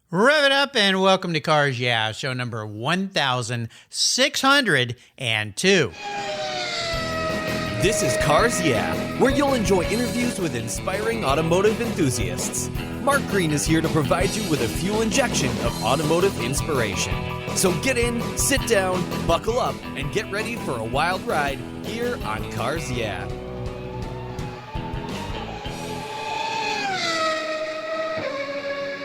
Rev it up and welcome to Cars Yeah, show number 1602. This is Cars Yeah, where you'll enjoy interviews with inspiring automotive enthusiasts. Mark Green is here to provide you with a fuel injection of automotive inspiration. So get in, sit down, buckle up, and get ready for a wild ride here on Cars Yeah.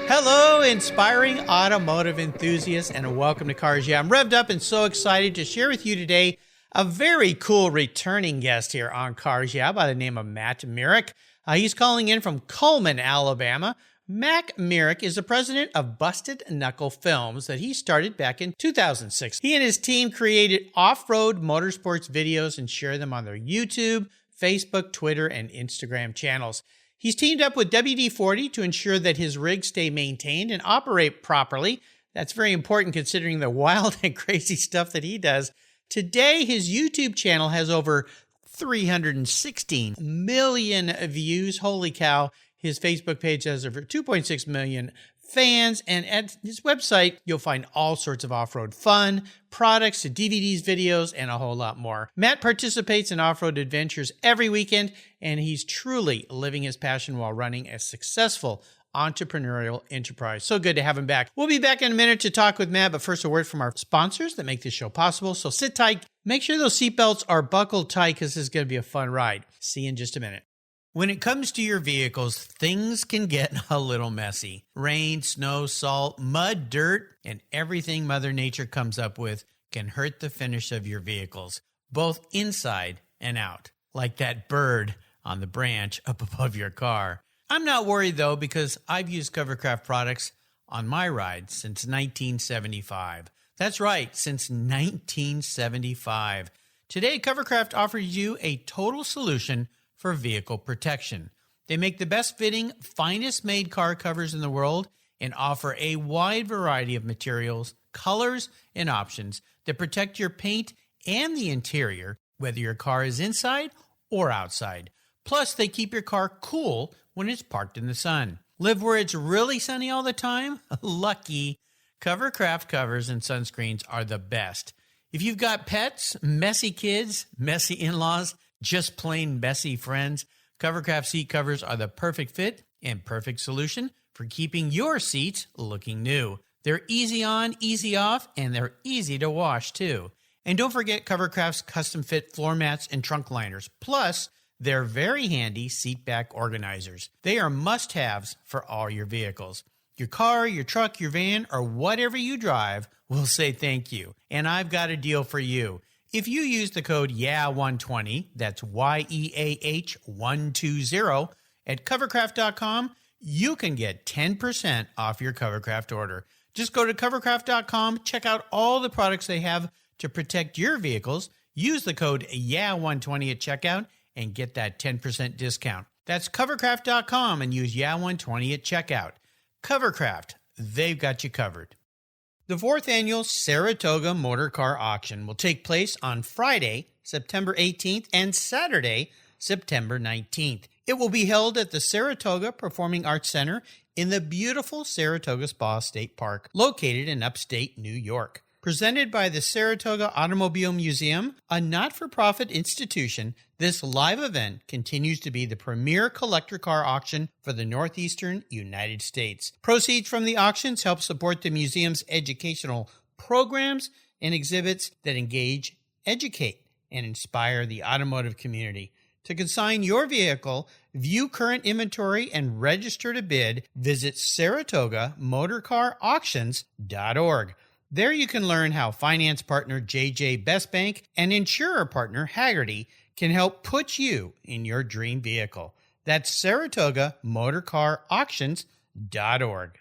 Hello, inspiring automotive enthusiasts, and welcome to Cars Yeah. I'm revved up and so excited to share with you today a very cool returning guest here on Cars Yeah by the name of Matt Myrick. He's calling in from Cullman, Alabama. Mac Myrick is the president of Busted Knuckle Films that he started back in 2006. He and his team created off-road motorsports videos and share them on their YouTube, Facebook, Twitter, and Instagram channels. He's teamed up with WD-40 to ensure that his rigs stay maintained and operate properly. That's very important considering the wild and crazy stuff that he does. Today, his YouTube channel has over 316 million views. Holy cow. His Facebook page has over 2.6 million fans, and at his website, you'll find all sorts of off-road fun, products, DVDs, videos, and a whole lot more. Matt participates in off-road adventures every weekend, and he's truly living his passion while running a successful entrepreneurial enterprise. So good to have him back. We'll be back in a minute to talk with Matt, but first a word from our sponsors that make this show possible. So sit tight. Make sure those seatbelts are buckled tight because this is going to be a fun ride. See you in just a minute. When it comes to your vehicles, things can get a little messy. Rain, snow, salt, mud, dirt, and everything Mother Nature comes up with can hurt the finish of your vehicles, both inside and out, like that bird on the branch up above your car. I'm not worried, though, because I've used Covercraft products on my ride since 1975. That's right, since 1975. Today, Covercraft offers you a total solution for vehicle protection. They make the best fitting, finest made car covers in the world and offer a wide variety of materials, colors, and options that protect your paint and the interior, whether your car is inside or outside. Plus, they keep your car cool when it's parked in the sun. Live where it's really sunny all the time? Lucky. Covercraft covers and sunscreens are the best. If you've got pets, messy kids, messy in-laws, just plain messy friends, Covercraft seat covers are the perfect fit and perfect solution for keeping your seats looking new. They're easy on, easy off, and they're easy to wash too. And don't forget Covercraft's custom fit floor mats and trunk liners. Plus, they're very handy seat back organizers. They are must-haves for all your vehicles. Your car, your truck, your van, or whatever you drive will say thank you. And I've got a deal for you. If you use the code YEAH120, that's YEAH120, at covercraft.com, you can get 10% off your Covercraft order. Just go to covercraft.com, check out all the products they have to protect your vehicles, use the code YEAH120 at checkout, and get that 10% discount. That's covercraft.com and use YEAH120 at checkout. Covercraft, they've got you covered. The 4th annual Saratoga Motor Car Auction will take place on Friday, September 18th and Saturday, September 19th. It will be held at the Saratoga Performing Arts Center in the beautiful Saratoga Spa State Park, located in upstate New York. Presented by the Saratoga Automobile Museum, a not-for-profit institution, this live event continues to be the premier collector car auction for the northeastern United States. Proceeds from the auctions help support the museum's educational programs and exhibits that engage, educate, and inspire the automotive community. To consign your vehicle, view current inventory, and register to bid, visit SaratogaMotorCarAuctions.org. There you can learn how finance partner JJ Best Bank and insurer partner Haggerty can help put you in your dream vehicle. That's SaratogaMotorCarAuctions.org.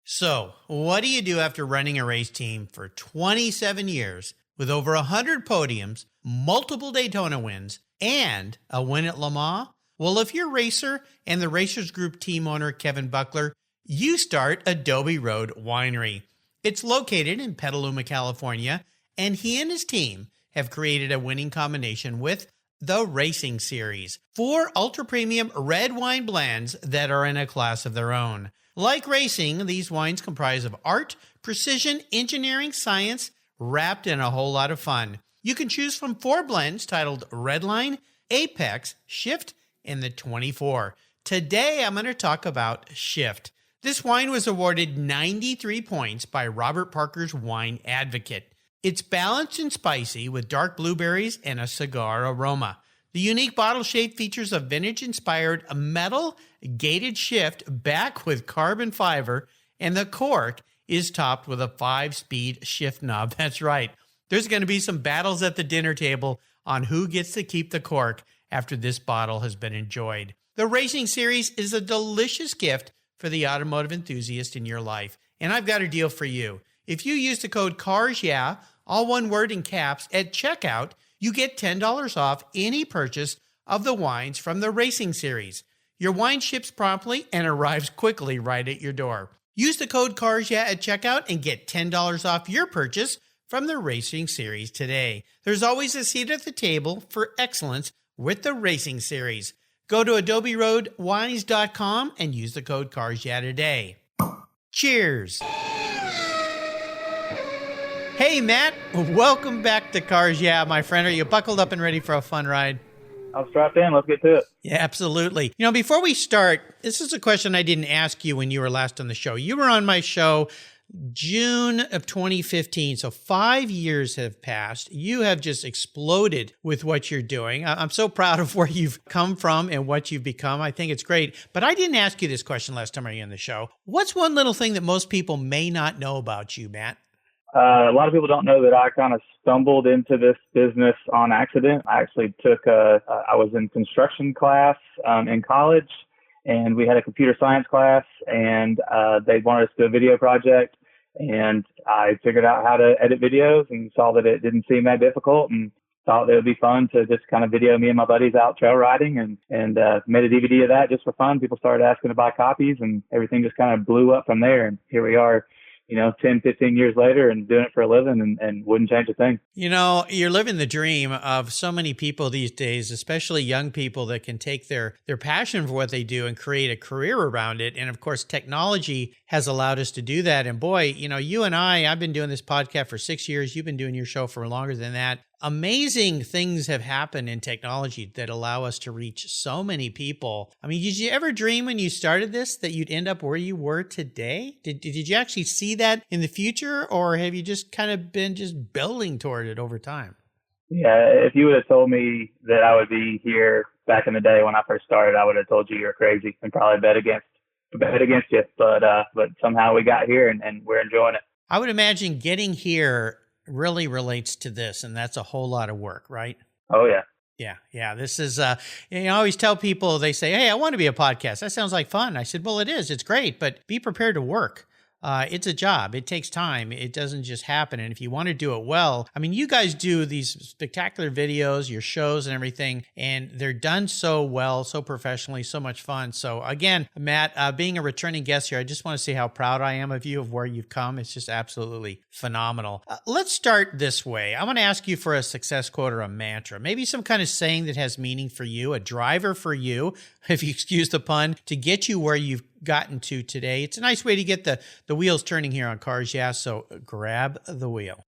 So, what do you do after running a race team for 27 years with over 100 podiums, multiple Daytona wins, and a win at Le Mans? Well, if you're a racer and the Racers Group team owner Kevin Buckler, you start Adobe Road Winery. It's located in Petaluma, California, and he and his team have created a winning combination with the Racing Series, 4 ultra-premium red wine blends that are in a class of their own. Like racing, these wines comprise of art, precision, engineering, science, wrapped in a whole lot of fun. You can choose from 4 blends titled Redline, Apex, Shift, and the 24. Today, I'm going to talk about Shift. This wine was awarded 93 points by Robert Parker's Wine Advocate. It's balanced and spicy with dark blueberries and a cigar aroma. The unique bottle shape features a vintage-inspired metal gated shift back with carbon fiber, and the cork is topped with a 5-speed shift knob. That's right. There's going to be some battles at the dinner table on who gets to keep the cork after this bottle has been enjoyed. The Racing Series is a delicious gift for the automotive enthusiast in your life, and I've got a deal for you. If you use the code CARSYEAH, all one word in caps, at checkout, you get $10 off any purchase of the wines from the Racing Series. Your wine ships promptly and arrives quickly right at your door. Use the code CARSYEAH at checkout and get $10 off your purchase from the Racing Series today. There's always a seat at the table for excellence with the Racing Series. Go to adoberoadwines.com and use the code CARSYEAH today. Cheers! Hey, Matt, welcome back to Cars Yeah, my friend. Are you buckled up and ready for a fun ride? I'm strapped in. Let's get to it. Yeah, absolutely. You know, before we start, this is a question I didn't ask you when you were last on the show. You were on my show June of 2015, so 5 years have passed. You have just exploded with what you're doing. I'm so proud of where you've come from and what you've become. I think it's great. But I didn't ask you this question last time I was on the show. What's one little thing that most people may not know about you, Matt? A lot of people don't know that I kind of stumbled into this business on accident. I actually I was in construction class in college, and we had a computer science class, and they wanted us to do a video project. And I figured out how to edit videos and saw that it didn't seem that difficult, and thought that it would be fun to just kind of video me and my buddies out trail riding, and made a DVD of that just for fun. People started asking to buy copies, and everything just kind of blew up from there. And here we are, 10, 15 years later and doing it for a living and wouldn't change a thing. You're living the dream of so many people these days, especially young people that can take their passion for what they do and create a career around it. And of course, technology has allowed us to do that. And boy, you and I've been doing this podcast for 6 years. You've been doing your show for longer than that. Amazing things have happened in technology that allow us to reach so many people. I mean, did you ever dream when you started this that you'd end up where you were today? Did you actually see that in the future, or have you just kind of been just building toward it over time? Yeah, if you would have told me that I would be here back in the day when I first started, I would have told you you're crazy and probably bet against you. But somehow we got here and we're enjoying it. I would imagine getting here really relates to this, and that's a whole lot of work, right? Oh, yeah. Yeah. This is, I always tell people, they say, hey, I want to be a podcast. That sounds like fun. I said, well, it is. It's great, but be prepared to work. It's a job. It takes time. It doesn't just happen. And if you want to do it well, I mean, you guys do these spectacular videos, your shows and everything, and they're done so well, so professionally, so much fun. So again, Matt, being a returning guest here, I just want to say how proud I am of you, of where you've come. It's just absolutely phenomenal. Let's start this way. I want to ask you for a success quote or a mantra, maybe some kind of saying that has meaning for you, a driver for you, if you excuse the pun, to get you where you've gotten to today. It's a nice way to get the wheels turning here on Cars Yeah, so grab the wheel.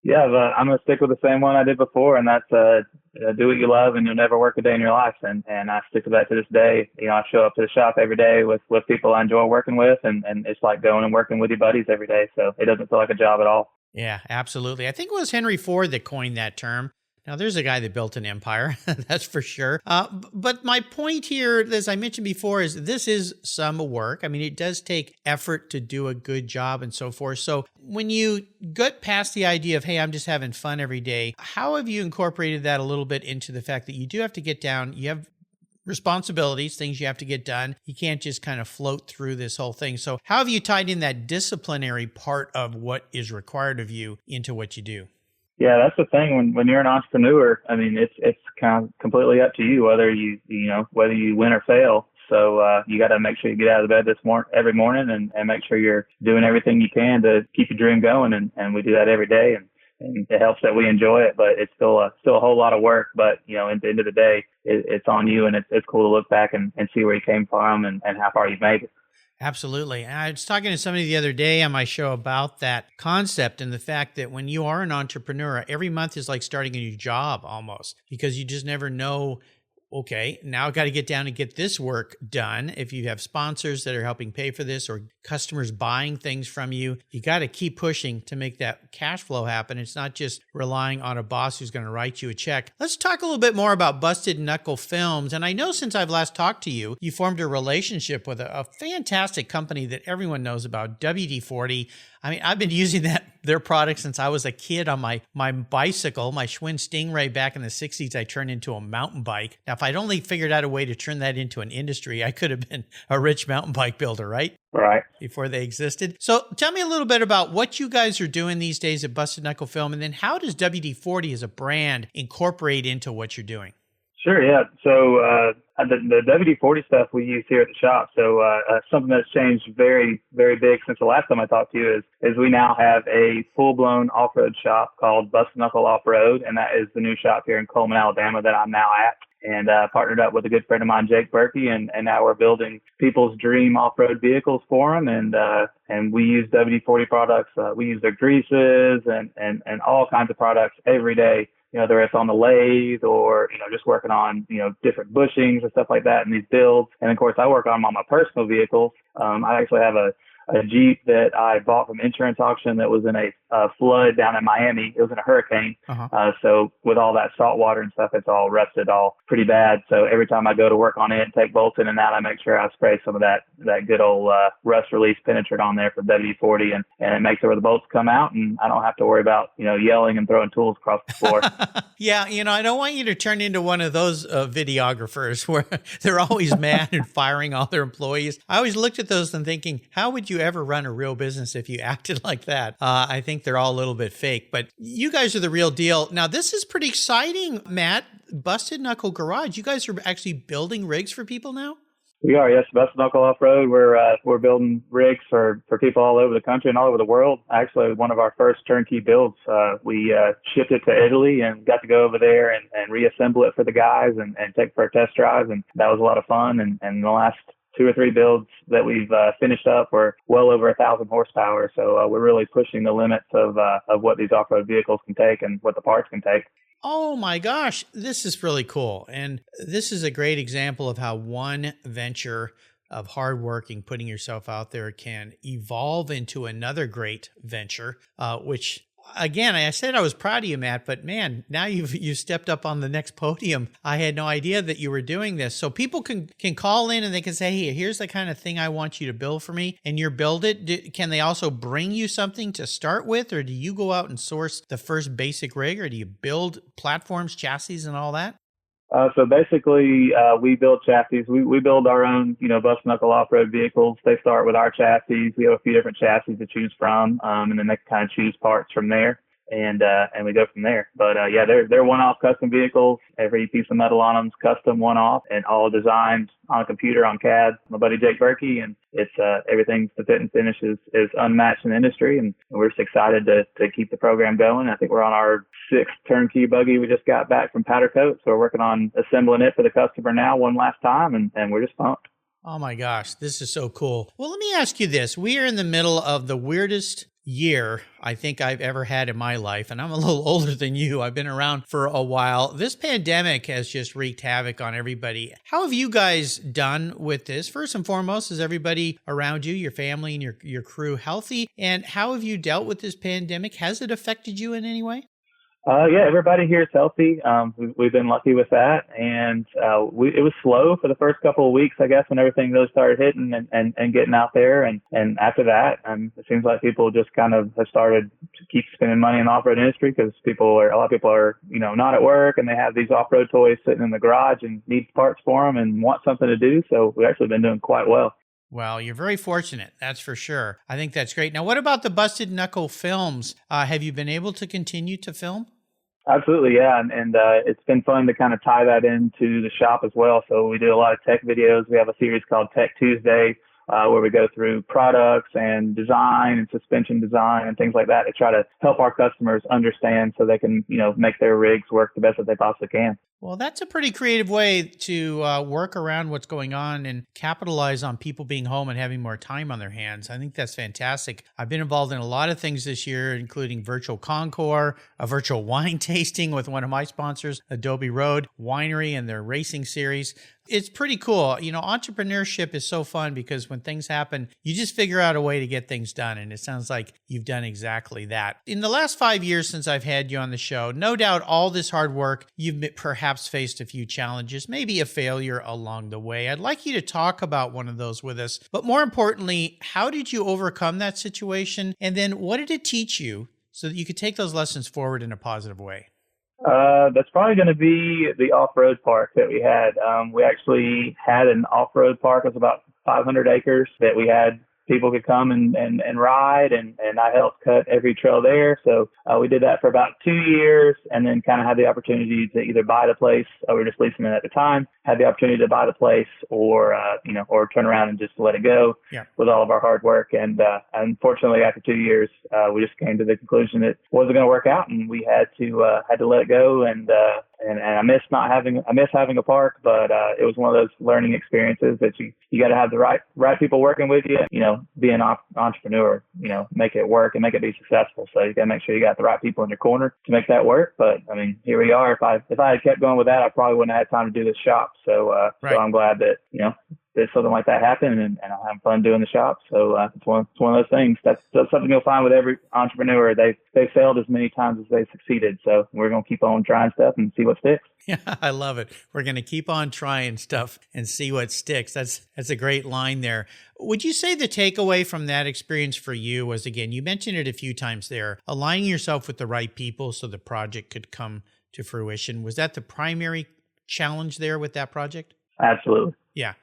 Yeah, I'm going to stick with the same one I did before, and that's do what you love and you'll never work a day in your life. And I stick to that to this day. I show up to the shop every day with people I enjoy working with, and it's like going and working with your buddies every day. So it doesn't feel like a job at all. Yeah, absolutely. I think it was Henry Ford that coined that term. Now, there's a guy that built an empire, that's for sure. But my point here, as I mentioned before, is this is some work. I mean, it does take effort to do a good job and so forth. So when you get past the idea of, hey, I'm just having fun every day, how have you incorporated that a little bit into the fact that you do have to get down, you have responsibilities, things you have to get done. You can't just kind of float through this whole thing. So how have you tied in that disciplinary part of what is required of you into what you do? Yeah, that's the thing. When you're an entrepreneur, I mean, it's kind of completely up to you whether you win or fail. So you got to make sure you get out of bed every morning and make sure you're doing everything you can to keep your dream going. And we do that every day. And it helps that we enjoy it, but it's still a whole lot of work. But, at the end of the day, it's on you, and it's cool to look back and see where you came from and how far you've made it. Absolutely. And I was talking to somebody the other day on my show about that concept and the fact that when you are an entrepreneur, every month is like starting a new job almost, because you just never know, okay, now I've got to get down and get this work done. If you have sponsors that are helping pay for this or customers buying things from you, you got to keep pushing to make that cash flow happen. It's not just relying on a boss who's going to write you a check. Let's talk a little bit more about Busted Knuckle Films. And I know since I've last talked to you, you formed a relationship with a fantastic company that everyone knows about, WD-40. I mean, I've been using their product since I was a kid on my bicycle, my Schwinn Stingray back in the 60s. I turned into a mountain bike. Now, if I'd only figured out a way to turn that into an industry, I could have been a rich mountain bike builder, right? Right. Before they existed. So tell me a little bit about what you guys are doing these days at Busted Knuckle Film, and then how does WD-40 as a brand incorporate into what you're doing? Sure, yeah. So the WD-40 stuff we use here at the shop. So something that's changed very, very big since the last time I talked to you is we now have a full-blown off-road shop called Busted Knuckle Off-Road, and that is the new shop here in Coleman, Alabama that I'm now at. And partnered up with a good friend of mine, Jake Berkey, and now we're building people's dream off-road vehicles for them. And we use WD-40 products. We use their greases and all kinds of products every day. You know, whether it's on the lathe or, you know, just working on, you know, different bushings and stuff like that in these builds. And of course, I work on them on my personal vehicles. I actually have a Jeep that I bought from insurance auction that was in a flood down in Miami. It was in a hurricane. So with all that salt water and stuff, it's all rusted all pretty bad. So every time I go to work on it and take bolts in and out, I make sure I spray some of that good old rust release penetrant on there for WD-40, and it makes it where the bolts come out and I don't have to worry about, you know, yelling and throwing tools across the floor. Yeah, you know, I don't want you to turn into one of those videographers where they're always mad and firing all their employees. I always looked at those and thinking, how would you ever run a real business if you acted like that? I think they're all a little bit fake, but you guys are the real deal. Now, this is pretty exciting, Matt. Busted Knuckle Garage. You guys are actually building rigs for people now? We are, yes. Busted Knuckle Off-Road. We're building rigs for people all over the country and all over the world. Actually, one of our first turnkey builds, we shipped it to Italy and got to go over there and reassemble it for the guys and take it for a test drive. And that was a lot of fun. And the last 2 or 3 builds that we've finished up were well over 1,000 horsepower. So we're really pushing the limits of what these off-road vehicles can take and what the parts can take. Oh my gosh, this is really cool. And this is a great example of how one venture of hard working, putting yourself out there can evolve into another great venture, which again, I said I was proud of you, Matt, but man, now you've stepped up on the next podium. I had no idea that you were doing this. So people can call in and they can say, hey, here's the kind of thing I want you to build for me, and you build it. Can they also bring you something to start with, or do you go out and source the first basic rig, or do you build platforms, chassis, and all that? So basically, we build chassis. We build our own, you know, Busted Knuckle off-road vehicles. They start with our chassis. We have a few different chassis to choose from, and then they kind of choose parts from there, and we go from there. But yeah, they're one-off custom vehicles. Every piece of metal on them is custom, one-off, and all designed on a computer on CAD. My buddy Jake Berkey, and it's everything to fit and finish is unmatched in the industry, and we're just excited to keep the program going. I think we're on our 6th turnkey buggy we just got back from Powder Coat, so we're working on assembling it for the customer now one last time, and we're just pumped. Oh my gosh, this is so cool. Well, let me ask you this. We are in the middle of the weirdest year I think I've ever had in my life, and I'm a little older than you. I've been around for a while. This pandemic has just wreaked havoc on everybody. How have you guys done with this? First and foremost, is everybody around you, your family and your crew, healthy? And how have you dealt with this pandemic? Has it affected you in any way? Yeah, everybody here is healthy. We've been lucky with that, and it was slow for the first couple of weeks, I guess, when everything really started hitting and getting out there, and after that, it seems like people just kind of have started to keep spending money in the off-road industry because a lot of people are, you know, not at work, and they have these off-road toys sitting in the garage and need parts for them and want something to do. So we've actually been doing quite well. Well, you're very fortunate, that's for sure. I think that's great. Now, what about the Busted Knuckle Films? Have you been able to continue to film? Absolutely, yeah, and it's been fun to kind of tie that into the shop as well. So we do a lot of tech videos. We have a series called Tech Tuesday, where we go through products and design and suspension design and things like that to try to help our customers understand so they can, you know, make their rigs work the best that they possibly can. Well, that's a pretty creative way to work around what's going on and capitalize on people being home and having more time on their hands. I think that's fantastic. I've been involved in a lot of things this year, including virtual Concours, a virtual wine tasting with one of my sponsors, Adobe Road Winery and their racing series. It's pretty cool. Entrepreneurship is so fun because when things happen, you just figure out a way to get things done. And it sounds like you've done exactly that. In the last 5 years since I've had you on the show, no doubt all this hard work, you've perhaps faced a few challenges, maybe a failure along the way. I'd like you to talk about one of those with us. But more importantly, how did you overcome that situation? And then what did it teach you so that you could take those lessons forward in a positive way? That's probably going to be the off-road park that we had. We actually had an off-road park. It was about 500 acres that we had. People could come and ride, and I helped cut every trail there. So we did that for about 2 years, and then kind of had the opportunity to either buy the place, we were just leasing it at the time, had the opportunity to buy the place or turn around and just let it go with all of our hard work. And unfortunately, after 2 years, we just came to the conclusion it wasn't going to work out, and we had to let it go. And I miss having a park, but it was one of those learning experiences that you got to have the right people working with you. Be an entrepreneur, make it work and make it be successful. So you got to make sure you got the right people in your corner to make that work. But I mean, here we are. If I had kept going with that, I probably wouldn't have had time to do this shop. So I'm glad that that something like that happened, and I'm having fun doing the shop. So it's one of those things. That's something you'll find with every entrepreneur. They failed as many times as they succeeded. So we're going to keep on trying stuff and see what sticks. Yeah, I love it. We're going to keep on trying stuff and see what sticks. That's a great line there. Would you say the takeaway from that experience for you was, again, you mentioned it a few times there, aligning yourself with the right people so the project could come to fruition? Was that the primary challenge there with that project? Absolutely. Yeah.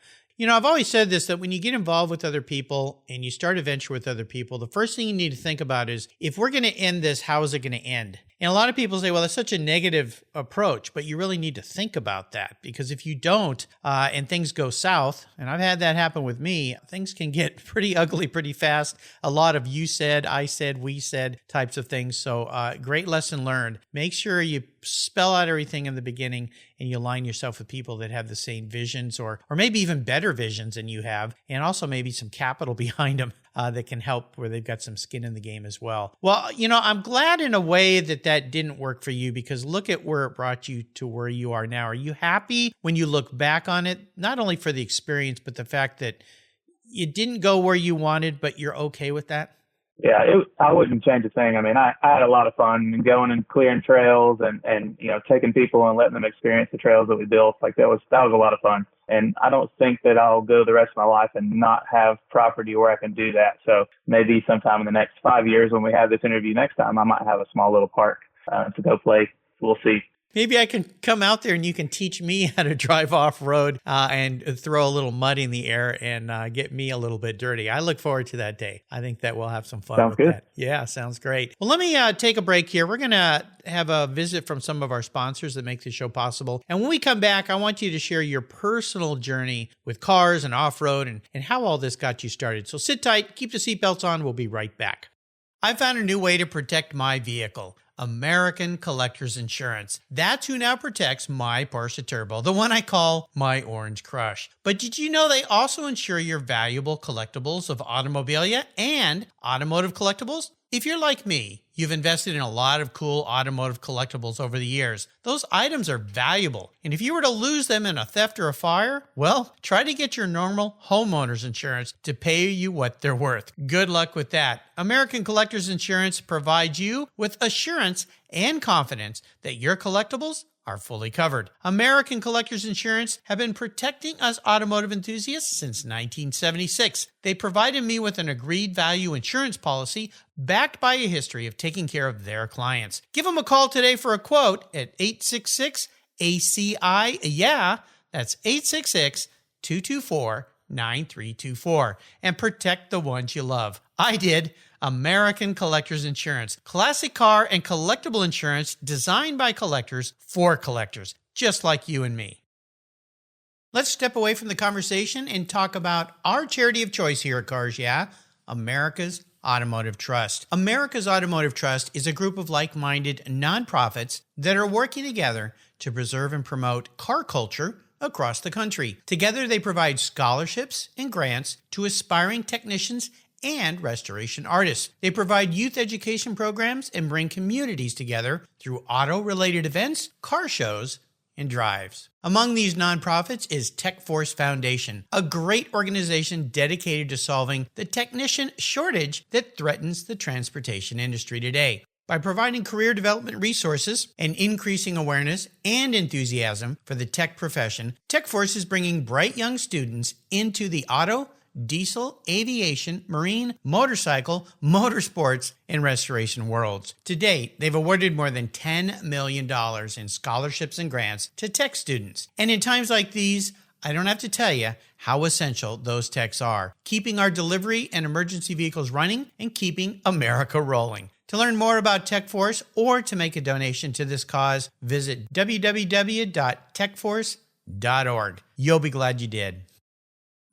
I've always said this, that when you get involved with other people and you start a venture with other people, the first thing you need to think about is, if we're going to end this, how is it going to end? And a lot of people say, well, that's such a negative approach, but you really need to think about that, because if you don't, and things go south, and I've had that happen with me, things can get pretty ugly pretty fast. A lot of you said, I said, we said types of things. So great lesson learned. Make sure you spell out everything in the beginning and you align yourself with people that have the same visions or maybe even better visions than you have, and also maybe some capital behind them that can help, where they've got some skin in the game as well. Well, I'm glad in a way that didn't work for you, because look at where it brought you to where you are now. Are you happy when you look back on it, not only for the experience, but the fact that it didn't go where you wanted, but you're okay with that? Yeah, I wouldn't change a thing. I mean, I had a lot of fun going and clearing trails and taking people and letting them experience the trails that we built. Like that was a lot of fun. And I don't think that I'll go the rest of my life and not have property where I can do that. So maybe sometime in the next 5 years, when we have this interview next time, I might have a small little park to go play. We'll see. Maybe I can come out there and you can teach me how to drive off-road and throw a little mud in the air and get me a little bit dirty. I look forward to that day. I think that we'll have some fun with that. Yeah, sounds great. Well, let me take a break here. We're going to have a visit from some of our sponsors that make the show possible. And when we come back, I want you to share your personal journey with cars and off-road and how all this got you started. So sit tight, keep the seatbelts on. We'll be right back. I found a new way to protect my vehicle. American Collectors Insurance. That's who now protects my Porsche Turbo, the one I call my Orange Crush. But did you know they also insure your valuable collectibles of automobilia and automotive collectibles? If you're like me, you've invested in a lot of cool automotive collectibles over the years. Those items are valuable, and if you were to lose them in a theft or a fire, well, try to get your normal homeowner's insurance to pay you what they're worth. Good luck with that. American Collectors Insurance provides you with assurance and confidence that your collectibles are fully covered. American Collectors Insurance have been protecting us automotive enthusiasts since 1976. They provided me with an agreed value insurance policy backed by a history of taking care of their clients. Give them a call today for a quote at 866-ACI. Yeah, that's 866-224-9324. And protect the ones you love. I did. American Collectors Insurance. Classic car and collectible insurance designed by collectors for collectors, just like you and me. Let's step away from the conversation and talk about our charity of choice here at Cars Yeah, America's Automotive Trust. America's Automotive Trust is a group of like-minded nonprofits that are working together to preserve and promote car culture across the country. Together, they provide scholarships and grants to aspiring technicians and restoration artists. They provide youth education programs and bring communities together through auto-related events, car shows, and drives. Among these nonprofits is TechForce Foundation, a great organization dedicated to solving the technician shortage that threatens the transportation industry today. By providing career development resources and increasing awareness and enthusiasm for the tech profession, TechForce is bringing bright young students into the auto, diesel, aviation, marine, motorcycle, motorsports, and restoration worlds. To date, they've awarded more than $10 million in scholarships and grants to tech students. And in times like these, I don't have to tell you how essential those techs are, keeping our delivery and emergency vehicles running and keeping America rolling. To learn more about TechForce or to make a donation to this cause, visit www.techforce.org. You'll be glad you did.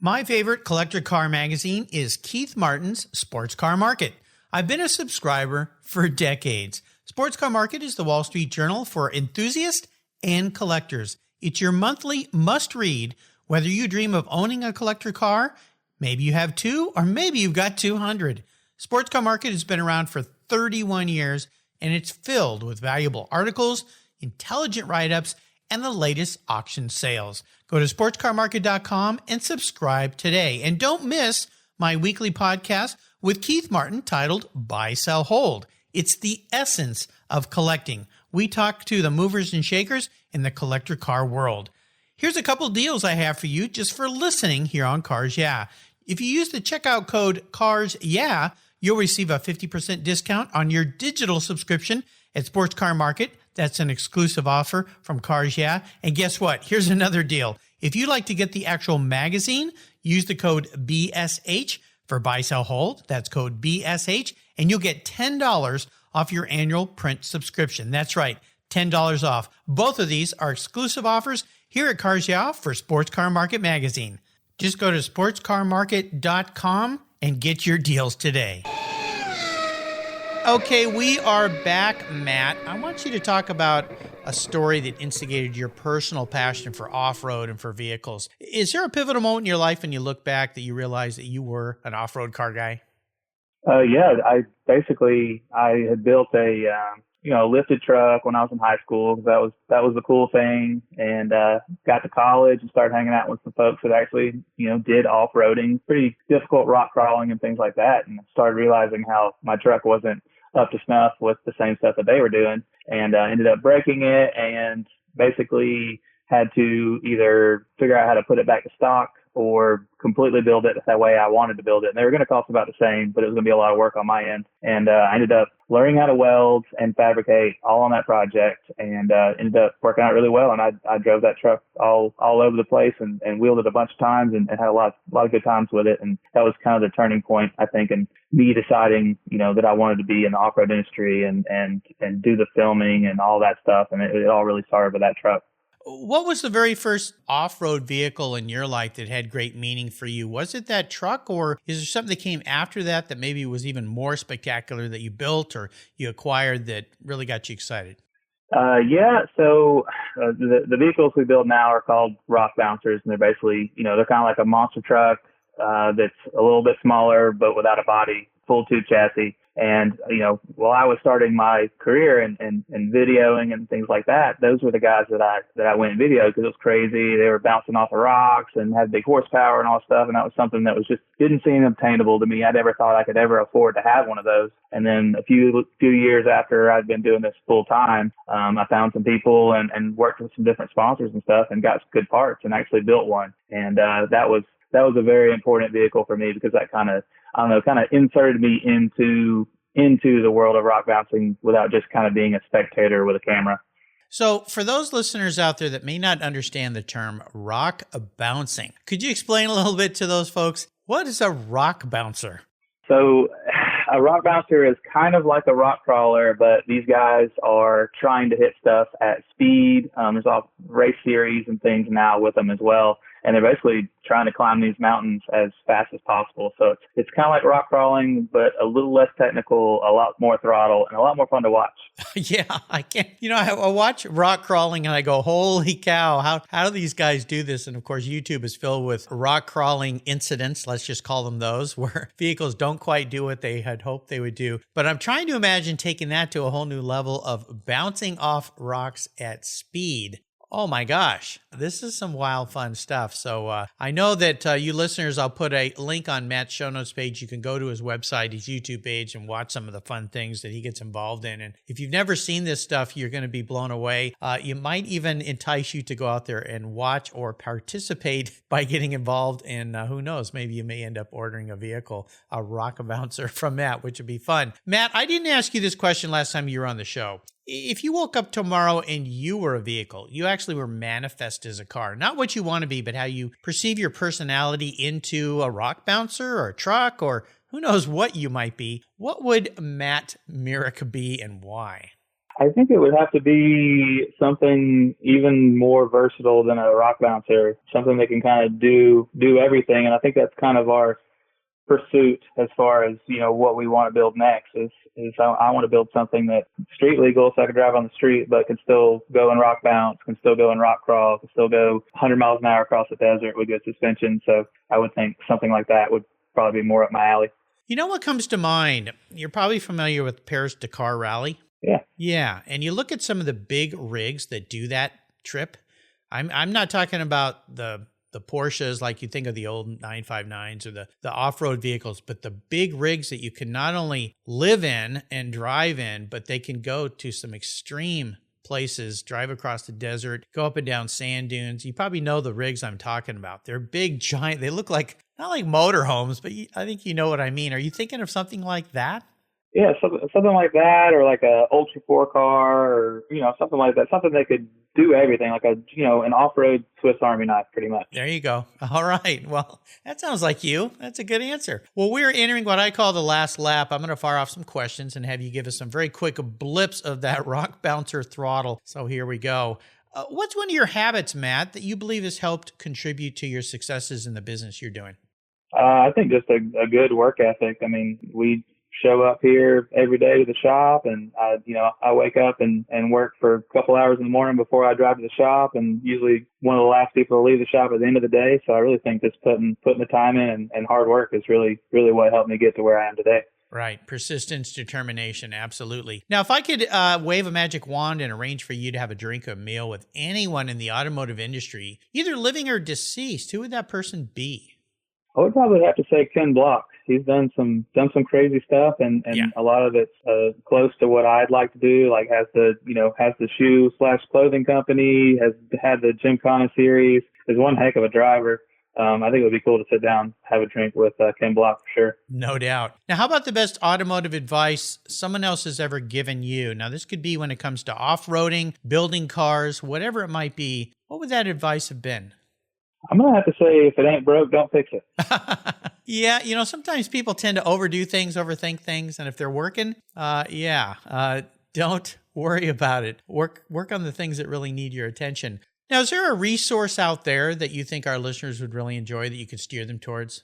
My favorite collector car magazine is Keith Martin's Sports Car Market. I've been a subscriber for decades. Sports Car Market is the Wall Street Journal for enthusiasts and collectors. It's your monthly must-read, whether you dream of owning a collector car, maybe you have two, or maybe you've got 200. Sports Car Market has been around for 31 years, and it's filled with valuable articles, intelligent write-ups, and the latest auction sales. Go to sportscarmarket.com and subscribe today. And don't miss my weekly podcast with Keith Martin titled Buy, Sell, Hold. It's the essence of collecting. We talk to the movers and shakers in the collector car world. Here's a couple deals I have for you just for listening here on Cars Yeah. If you use the checkout code Cars Yeah, you'll receive a 50% discount on your digital subscription at Sports Car Market. That's an exclusive offer from Cars Yeah. And guess what? Here's another deal. If you'd like to get the actual magazine, use the code BSH for Buy, Sell, Hold. That's code BSH, and you'll get $10 off your annual print subscription. That's right, $10 off. Both of these are exclusive offers here at Cars Yeah for Sports Car Market Magazine. Just go to sportscarmarket.com and get your deals today. Okay, we are back, Matt. I want you to talk about a story that instigated your personal passion for off-road and for vehicles. Is there a pivotal moment in your life when you look back that you realize that you were an off-road car guy? Yeah, I had built a lifted truck when I was in high school. That was the cool thing, and got to college and started hanging out with some folks that actually did off-roading, pretty difficult rock crawling and things like that, and started realizing how my truck wasn't up to snuff with the same stuff that they were doing, and ended up breaking it and basically had to either figure out how to put it back to stock or completely build it the way I wanted to build it. And they were going to cost about the same, but it was going to be a lot of work on my end. And I ended up learning how to weld and fabricate all on that project, and ended up working out really well. And I drove that truck all over the place and wheeled it a bunch of times and had a lot of good times with it. And that was kind of the turning point, I think, in me deciding, that I wanted to be in the off-road industry and do the filming and all that stuff. And it all really started with that truck. What was the very first off-road vehicle in your life that had great meaning for you? Was it that truck, or is there something that came after that maybe was even more spectacular that you built or you acquired that really got you excited? So the vehicles we build now are called rock bouncers, and they're basically, they're kind of like a monster truck that's a little bit smaller but without a body, full tube chassis. And, while I was starting my career in videoing and things like that, those were the guys that I went and videoed because it was crazy. They were bouncing off the rocks and had big horsepower and all stuff. And that was something that was just didn't seem obtainable to me. I never thought I could ever afford to have one of those. And then a few years after I'd been doing this full time, I found some people and worked with some different sponsors and stuff and got some good parts and actually built one. And that was a very important vehicle for me because that kind of inserted me into the world of rock bouncing without just kind of being a spectator with a camera. So for those listeners out there that may not understand the term rock bouncing, could you explain a little bit to those folks? What is a rock bouncer? So a rock bouncer is kind of like a rock crawler, but these guys are trying to hit stuff at speed. There's all race series and things now with them as well. and they're basically trying to climb these mountains as fast as possible. So it's kind of like rock crawling, but a little less technical, a lot more throttle, and a lot more fun to watch. Yeah, I can't. I watch rock crawling and I go, holy cow, how do these guys do this? And of course, YouTube is filled with rock crawling incidents, let's just call them those, where vehicles don't quite do what they had hoped they would do. But I'm trying to imagine taking that to a whole new level of bouncing off rocks at speed. Oh my gosh, this is some wild fun stuff. So I know that you listeners, I'll put a link on Matt's show notes page. You can go to his website, his YouTube page, and watch some of the fun things that he gets involved in. And if you've never seen this stuff, you're going to be blown away. You might even entice you to go out there and watch or participate by getting involved. And who knows, maybe you may end up ordering a vehicle, a rock bouncer from Matt, which would be fun. Matt, I didn't ask you this question last time you were on the show. If you woke up tomorrow and you were a vehicle, you actually were manifest as a car, not what you want to be, but how you perceive your personality into a rock bouncer or a truck or who knows what you might be, what would Matt Myrick be and why? I think it would have to be something even more versatile than a rock bouncer, something that can kind of do everything. And I think that's kind of our pursuit as far as, what we want to build next is I want to build something that's street legal so I can drive on the street, but can still go in rock bounce, can still go in rock crawl, can still go 100 miles an hour across the desert with good suspension. So I would think something like that would probably be more up my alley. You know what comes to mind? You're probably familiar with Paris-Dakar Rally. Yeah. Yeah. And you look at some of the big rigs that do that trip. I'm not talking about the Porsches like you think of the old 959s or the off-road vehicles, but the big rigs that you can not only live in and drive in, but they can go to some extreme places, drive across the desert, go up and down sand dunes. You probably know the rigs I'm talking about. They're big, giant. They look like, not like motorhomes, but I think you know what I mean. Are you thinking of something like that? Yeah, something like that, or like a Ultra 4 car, or something like that. Something that could do everything, like an off-road Swiss Army knife, pretty much. There you go. All right. Well, that sounds like you. That's a good answer. Well, we're entering what I call the last lap. I'm going to fire off some questions and have you give us some very quick blips of that rock bouncer throttle. So here we go. What's one of your habits, Matt, that you believe has helped contribute to your successes in the business you're doing? I think just a good work ethic. I mean, we show up here every day to the shop, and I wake up and work for a couple hours in the morning before I drive to the shop, and usually one of the last people to leave the shop at the end of the day. So I really think just putting the time in and hard work is really what helped me get to where I am today. Right. Persistence, determination. Absolutely. Now, if I could wave a magic wand and arrange for you to have a drink or a meal with anyone in the automotive industry, either living or deceased, who would that person be? I would probably have to say Ken Block. He's done some crazy stuff, and yeah, a lot of it's close to what I'd like to do. Like has the shoe/clothing company, has had the Gymkhana series. Is one heck of a driver. I think it would be cool to sit down, have a drink with Ken Block for sure. No doubt. Now, how about the best automotive advice someone else has ever given you? Now, this could be when it comes to off-roading, building cars, whatever it might be. What would that advice have been? I'm going to have to say, if it ain't broke, don't fix it. Yeah, sometimes people tend to overdo things, overthink things, and if they're working, don't worry about it. Work on the things that really need your attention. Now, is there a resource out there that you think our listeners would really enjoy that you could steer them towards?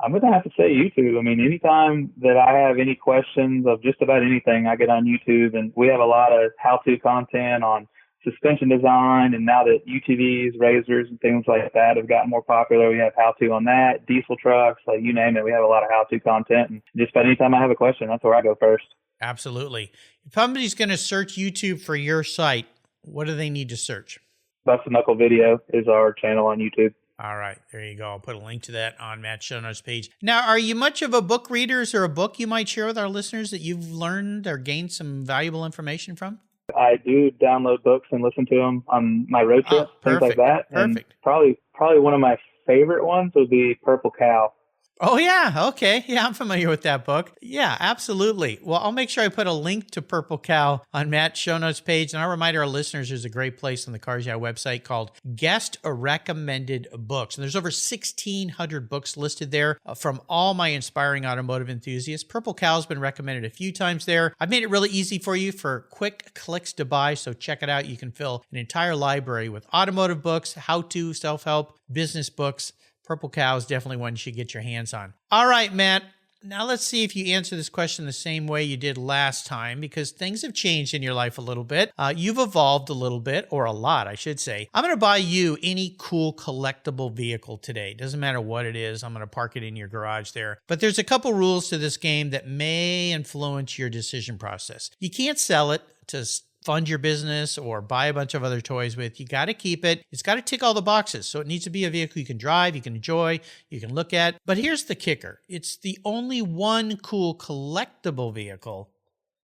I'm going to have to say YouTube. I mean, anytime that I have any questions of just about anything, I get on YouTube, and we have a lot of how-to content on suspension design, and now that UTVs, razors, and things like that have gotten more popular, we have how-to on that, diesel trucks, like you name it, we have a lot of how-to content, and just about anytime I have a question, that's where I go first. Absolutely. If somebody's going to search YouTube for your site, what do they need to search? Bust a Knuckle Video is our channel on YouTube. All right, there you go. I'll put a link to that on Matt's show notes page. Now, are you much of a book reader? Is there a book you might share with our listeners that you've learned or gained some valuable information from? I do download books and listen to them on my road trips, things like that. Perfect. And probably one of my favorite ones would be Purple Cow. Oh, yeah. Okay. Yeah, I'm familiar with that book. Yeah, absolutely. Well, I'll make sure I put a link to Purple Cow on Matt's show notes page. And I'll remind our listeners there's a great place on the Cars Yeah website called Guest Recommended Books. And there's over 1,600 books listed there from all my inspiring automotive enthusiasts. Purple Cow's been recommended a few times there. I've made it really easy for you for quick clicks to buy. So check it out. You can fill an entire library with automotive books, how-to, self-help, business books. Purple Cow is definitely one you should get your hands on. All right, Matt. Now let's see if you answer this question the same way you did last time, because things have changed in your life a little bit. You've evolved a little bit, or a lot, I should say. I'm going to buy you any cool collectible vehicle today. Doesn't matter what it is. I'm going to park it in your garage there. But there's a couple rules to this game that may influence your decision process. You can't sell it to fund your business or buy a bunch of other toys with. You got to keep it. It's got to tick all the boxes. So it needs to be a vehicle you can drive, you can enjoy, you can look at. But here's the kicker. It's the only one cool collectible vehicle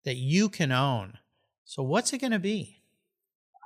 that you can own. So what's it going to be?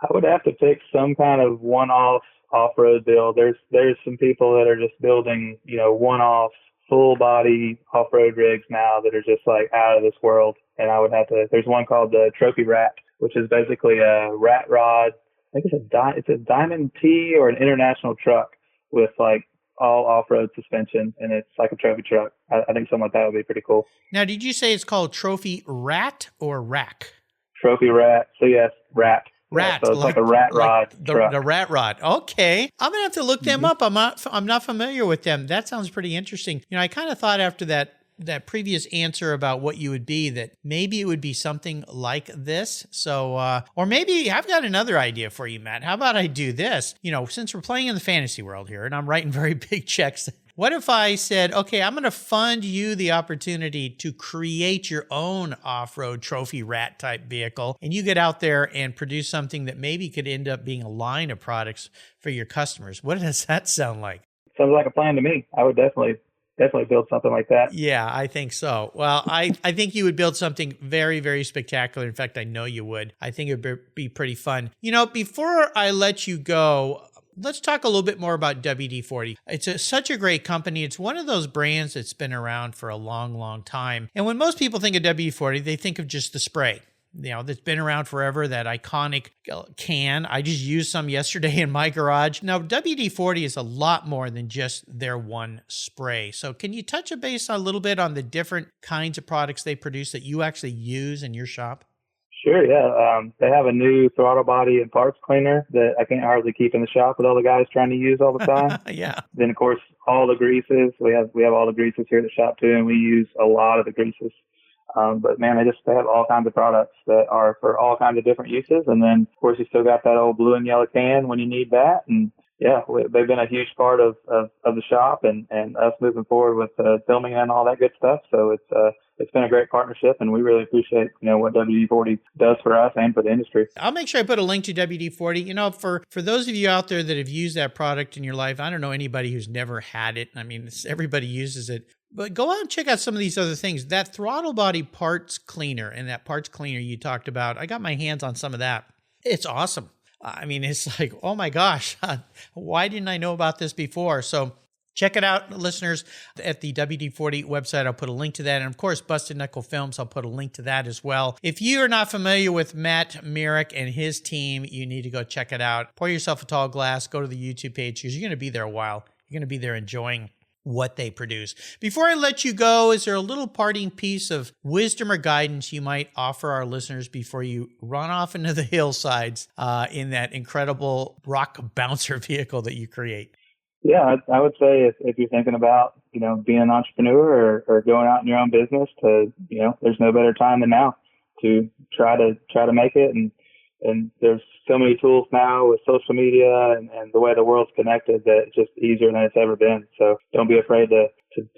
I would have to pick some kind of one-off off-road build. There's some people that are just building, one-off full body off-road rigs now that are just like out of this world. And I would have to, there's one called the Trophy Rat, which is basically a rat rod. I think it's a Diamond T or an international truck with like all off-road suspension, and it's like a trophy truck. I think something like that would be pretty cool. Now, did you say it's called Trophy Rat or Rack? Trophy Rat. So yes, Rat. Rat. Yeah, so it's like a rat rod truck. The rat rod. Okay. I'm going to have to look them up. I'm not familiar with them. That sounds pretty interesting. I kind of thought after that previous answer about what you would be, that maybe it would be something like this. So, or maybe I've got another idea for you, Matt. How about I do this? Since we're playing in the fantasy world here and I'm writing very big checks, what if I said, okay, I'm going to fund you the opportunity to create your own off-road trophy rat type vehicle, and you get out there and produce something that maybe could end up being a line of products for your customers. What does that sound like? Sounds like a plan to me. I would definitely build something like that. Yeah, I think so. Well, I think you would build something very, very spectacular. In fact, I know you would. I think it would be pretty fun. Before I let you go, let's talk a little bit more about WD-40. It's such a great company. It's one of those brands that's been around for a long, long time. And when most people think of WD-40, they think of just the spray. That's been around forever, that iconic can. I just used some yesterday in my garage. Now, WD-40 is a lot more than just their one spray. So can you touch a base a little bit on the different kinds of products they produce that you actually use in your shop? Sure, yeah. They have a new throttle body and parts cleaner that I can't hardly keep in the shop with all the guys trying to use all the time. Yeah. Then, of course, all the greases. We have all the greases here at the shop, too, and we use a lot of the greases. But man, they have all kinds of products that are for all kinds of different uses. And then, of course, you still got that old blue and yellow can when you need that. And yeah, they've been a huge part of the shop and us moving forward with filming and all that good stuff. So it's been a great partnership, and we really appreciate what WD-40 does for us and for the industry. I'll make sure I put a link to WD-40. For those of you out there that have used that product in your life, I don't know anybody who's never had it. I mean, everybody uses it. But go out and check out some of these other things. That throttle body parts cleaner and that parts cleaner you talked about, I got my hands on some of that. It's awesome. I mean, it's like, oh my gosh, why didn't I know about this before? So check it out, listeners, at the WD-40 website. I'll put a link to that. And of course, Busted Knuckle Films, I'll put a link to that as well. If you are not familiar with Matt Myrick and his team, you need to go check it out. Pour yourself a tall glass, go to the YouTube page, because you're going to be there a while. You're going to be there enjoying what they produce. Before I let you go, is there a little parting piece of wisdom or guidance you might offer our listeners before you run off into the hillsides in that incredible rock bouncer vehicle that you create? Yeah, I would say if you're thinking about, being an entrepreneur or going out in your own business, there's no better time than now to try to make it. And there's so many tools now with social media and the way the world's connected that it's just easier than it's ever been. So don't be afraid to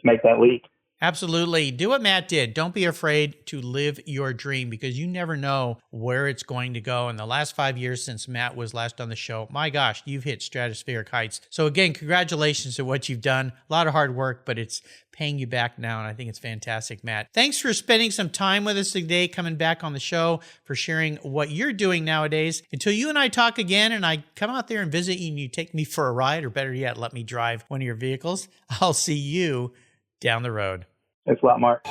make that leap. Absolutely. Do what Matt did. Don't be afraid to live your dream, because you never know where it's going to go. In the last 5 years since Matt was last on the show, my gosh, you've hit stratospheric heights. So again, congratulations to what you've done. A lot of hard work, but it's paying you back now, and I think it's fantastic, Matt. Thanks for spending some time with us today, coming back on the show, for sharing what you're doing nowadays. Until you and I talk again and I come out there and visit you and you take me for a ride, or better yet, let me drive one of your vehicles, I'll see you down the road. Thanks a lot, Mark.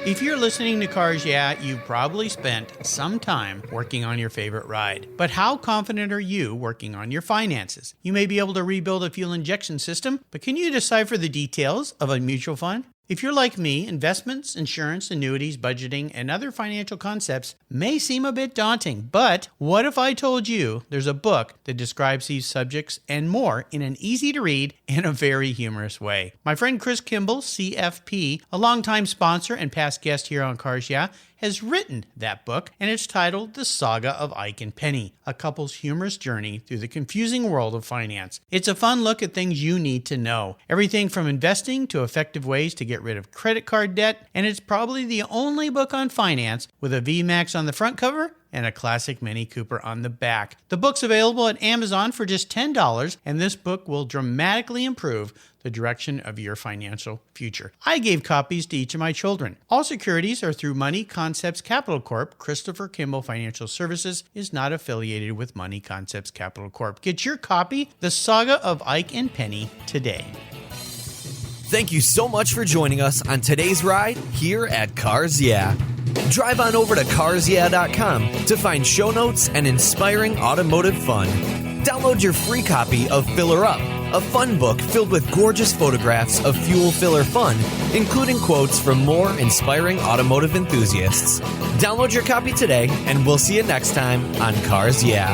If you're listening to Cars Yeah, you've probably spent some time working on your favorite ride. But how confident are you working on your finances? You may be able to rebuild a fuel injection system, but can you decipher the details of a mutual fund? If you're like me, investments, insurance, annuities, budgeting, and other financial concepts may seem a bit daunting, but what if I told you there's a book that describes these subjects and more in an easy-to-read and a very humorous way? My friend Chris Kimball, CFP, a longtime sponsor and past guest here on Cars Yeah, has written that book, and it's titled The Saga of Ike and Penny, a couple's humorous journey through the confusing world of finance. It's a fun look at things you need to know, everything from investing to effective ways to get rid of credit card debt, and it's probably the only book on finance with a VMAX on the front cover and a classic Mini Cooper on the back. The book's available at Amazon for just $10, and this book will dramatically improve the direction of your financial future. I gave copies to each of my children. All securities are through Money Concepts Capital Corp. Christopher Kimball Financial Services is not affiliated with Money Concepts Capital Corp. Get your copy, The Saga of Ike and Penny, today. Thank you so much for joining us on today's ride here at Cars Yeah. Drive on over to carsyeah.com to find show notes and inspiring automotive fun. Download your free copy of Filler Up, a fun book filled with gorgeous photographs of fuel filler fun, including quotes from more inspiring automotive enthusiasts. Download your copy today, and we'll see you next time on Cars Yeah.